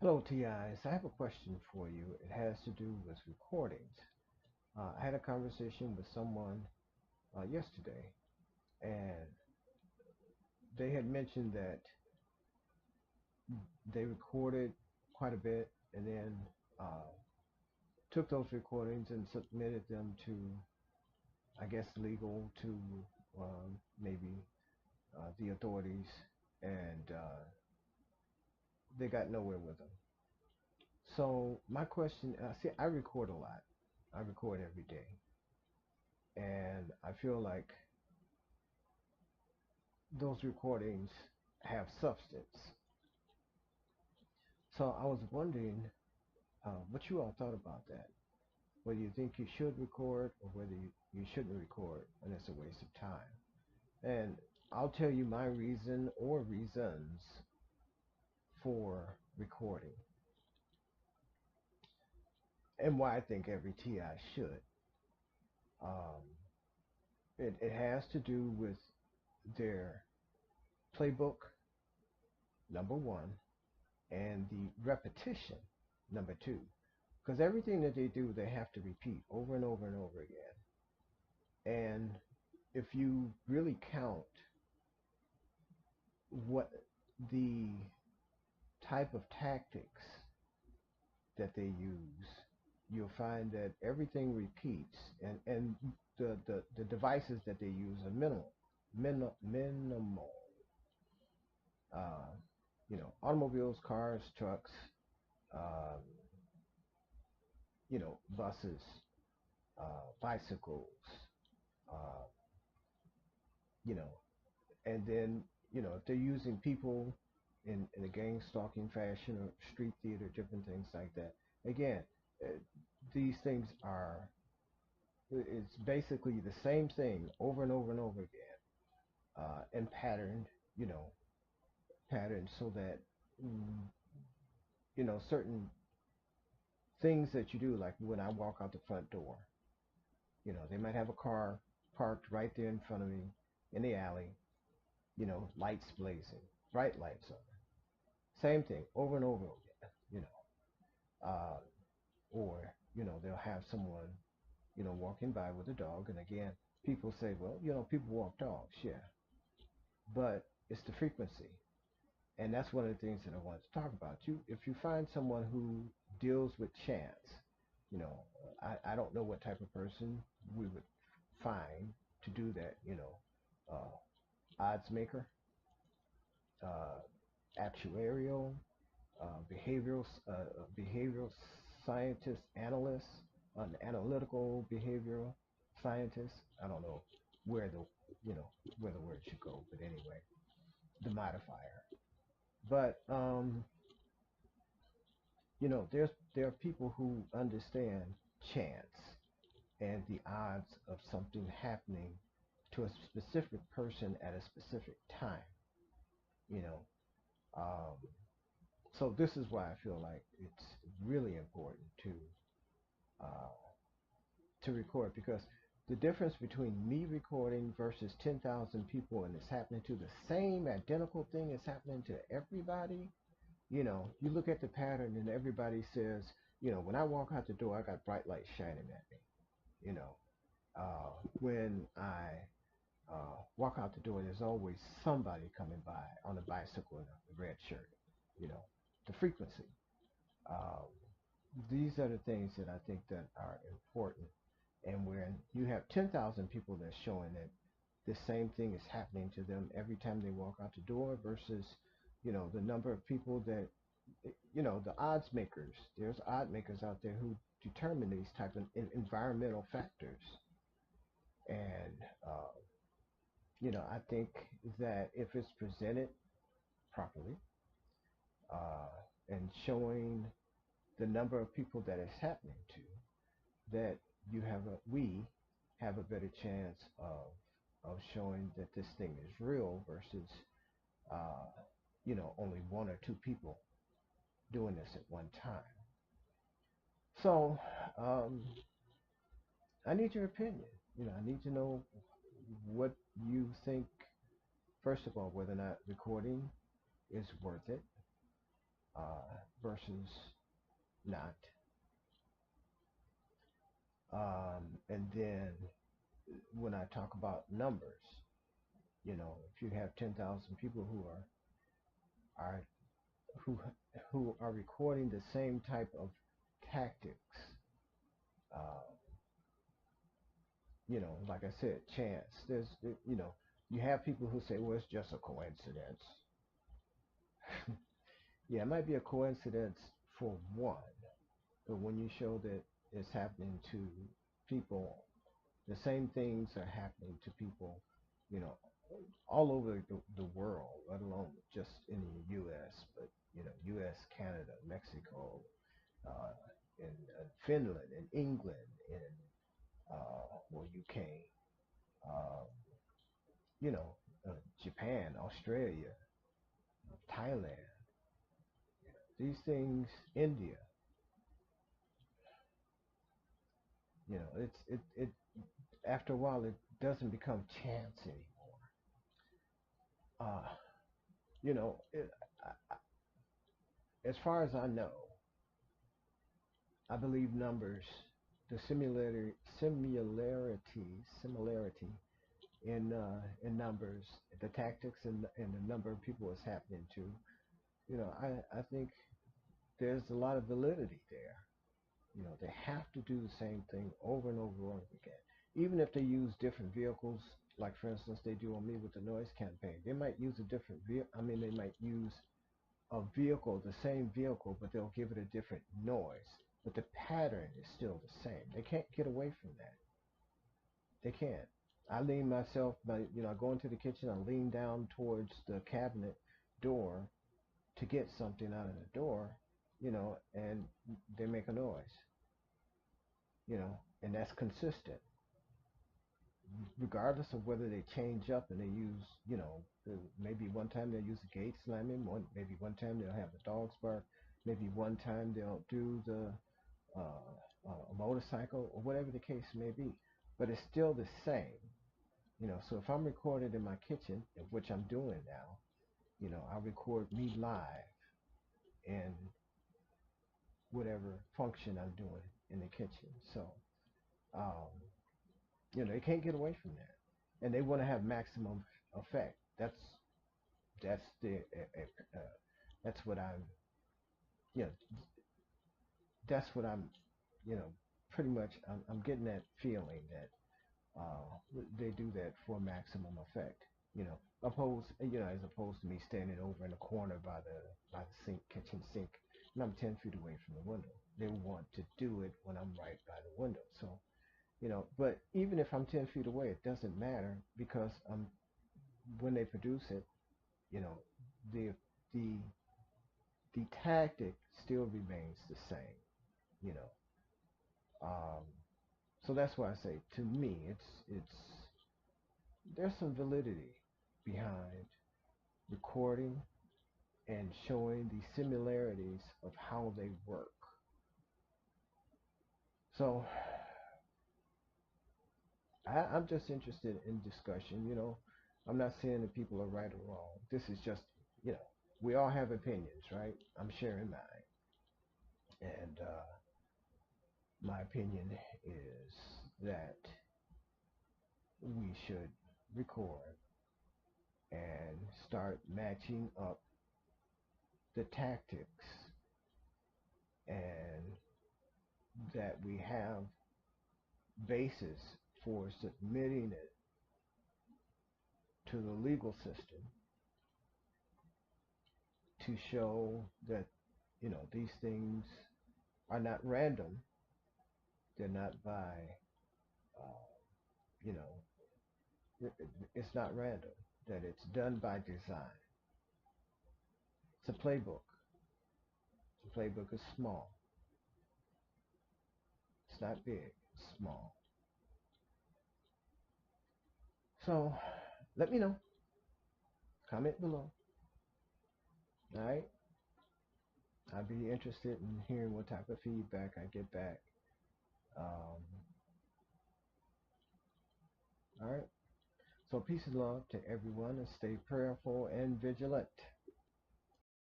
Hello, TIs. I have a question for you. It has to do with recordings. I had a conversation with someone yesterday, and they had mentioned that they recorded quite a bit and then uh, took those recordings and submitted them to, I guess, legal to maybe the authorities, and they got nowhere with them. So my question, see, I record a lot. I record every day, and I feel like those recordings have substance. So I was wondering what you all thought about that. Whether you think you should record or whether you shouldn't record, and it's a waste of time. And I'll tell you my reason or reasons for recording and why I think every TI should. Um, it has to do with their playbook, number one, and the repetition, number two. Because everything that they do, they have to repeat over and over and over again. And if you really count what the type of tactics that they use, you'll find that everything repeats, and the devices that they use are minimal. Uh, automobiles, cars, trucks, um, buses, bicycles, uh, you know, and then if they're using people in a gang stalking fashion or street theater, different things like that. Again, uh, these things are it's basically the same thing over and over and over again, and patterned, you know, patterned so that mm, certain things that you do, like when I walk out the front door, they might have a car parked right there in front of me in the alley, lights blazing, bright lights on. Same thing over and over again, uh, or they'll have someone walking by with a dog, and again, people say, well, people walk dogs, yeah, but it's the frequency, and that's one of the things that I wanted to talk about. If you find someone who deals with chance, you know, I don't know what type of person we would find to do that, odds maker, uh, actuarial, behavioral scientist, analyst, an analytical behavioral scientist. I don't know where the where the word should go, but anyway, the modifier. But there are people who understand chance and the odds of something happening to a specific person at a specific time. You know, um, so this is why I feel like it's really important uh, to record, because the difference between me recording versus 10,000 people and it's happening to the same identical thing is happening to everybody. You look at the pattern and everybody says, when I walk out the door, I got bright lights shining at me. You know, when I walk out the door, there's always somebody coming by on a bicycle in a red shirt. The frequency. Um, these are the things that I think that are important. And when you have 10,000 people that's showing that the same thing is happening to them every time they walk out the door versus, the number of people that, the odds makers. There's odd makers out there who determine these type of environmental factors. And, I think that if it's presented properly, uh, and showing the number of people that it's happening to, that we have a better chance of showing that this thing is real versus uh, only one or two people doing this at one time. So I need your opinion. I need to know what you think. First of all, whether or not recording is worth it, versus not. And then when I talk about numbers, if you have 10,000 people are who who are recording the same type of tactics, uh, like I said, chance. You have people who say, well, it's just a coincidence. Yeah, it might be a coincidence for one, but when you show that it's happening to people, the same things are happening to people, you know, all over the world, let alone just in the U.S., but, U.S., Canada, Mexico, uh, in Finland, in England, in, UK, uh, you know, Japan, Australia, Thailand, these things, India, it after a while it doesn't become chance anymore. Uh, as far as I know, I believe numbers, the similarity in numbers, the tactics and the number of people it's happening to. I think there's a lot of validity there. They have to do the same thing over and over and over again. Even if they use different vehicles, like for instance they do on me with the noise campaign, they might use a different vehicle. I mean, they might use a vehicle, the same vehicle, but they'll give it a different noise. But the pattern is still the same. They can't get away from that. They can't. I lean myself, I go into the kitchen, I lean down towards the cabinet door to get something out of the door, and they make a noise, and that's consistent, regardless of whether they change up and they use, maybe one time they'll use a gate slamming, maybe one time they'll have the dogs bark, maybe one time they'll do the motorcycle or whatever the case may be, but it's still the same. So if I'm recorded in my kitchen, which I'm doing now, I record me live in whatever function I'm doing in the kitchen. So, um, they can't get away from that, and they want to have maximum effect. That's the that's what I'm, you know, that's what I'm, you know, pretty much. I'm getting that feeling that they do that for maximum effect. As opposed to me standing over in the corner by the sink, kitchen sink, and I'm 10 feet away from the window. They want to do it when I'm right by the window. So, but even if I'm 10 feet away, it doesn't matter because when they produce it, you know, the the the tactic still remains the same. You know, um, so that's why I say to me, it's there's some validity behind recording and showing the similarities of how they work. So I'm just interested in discussion. I'm not saying that people are right or wrong. This is just, you know, we all have opinions, right? I'm sharing mine. And my opinion is that we should record and start matching up the tactics and that we have basis for submitting it to the legal system to show that, these things are not random. They're not by, uh, you know, it's not random. That it's done by design. It's a playbook. The playbook is small. It's not big. It's small. So let me know. Comment below. All right. I'd be interested in hearing what type of feedback I get back. Um, all right. So peace and love to everyone and stay prayerful and vigilant.